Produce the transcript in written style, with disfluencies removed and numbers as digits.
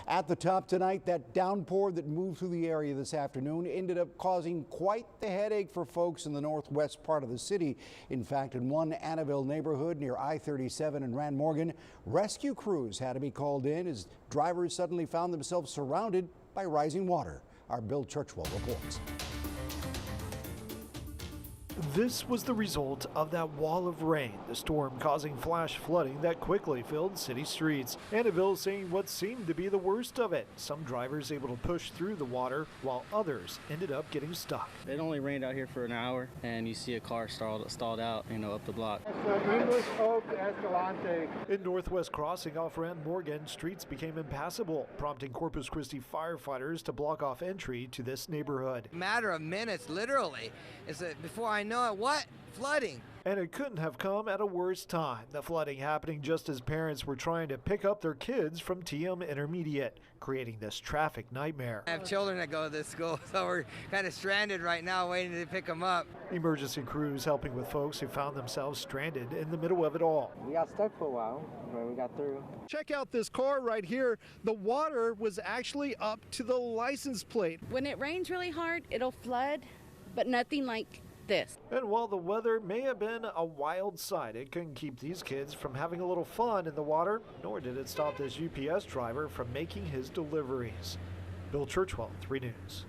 At the top tonight, that downpour that moved through the area this afternoon ended up causing quite the headache for folks in the northwest part of the city. In fact, in one Annabelle neighborhood near I-37 and Rand Morgan, rescue crews had to be called in as drivers suddenly found themselves surrounded by rising water. Our Bill Churchwell reports. This was the result of that wall of rain, the storm causing flash flooding that quickly filled city streets. Annabelle seeing what seemed to be the worst of it. Some drivers able to push through the water, while others ended up getting stuck. It only rained out here for an hour, and you see a car stalled out, up the block. English Oak Escalante. In Northwest Crossing off Rand Morgan, streets became impassable, prompting Corpus Christi firefighters to block off entry to this neighborhood. Matter of minutes, literally. It's before I know it, what? Flooding. And it couldn't have come at a worse time. The flooding happening just as parents were trying to pick up their kids from TM Intermediate, creating this traffic nightmare. I have children that go to this school, so we're kind of stranded right now waiting to pick them up. Emergency crews helping with folks who found themselves stranded in the middle of it all. We got stuck for a while, but we got through. Check out this car right here. The water was actually up to the license plate. When it rains really hard, it'll flood, but nothing like this. And while the weather may have been a wild sight, it couldn't keep these kids from having a little fun in the water, nor did it stop this UPS driver from making his deliveries. Bill Churchwell, 3 News.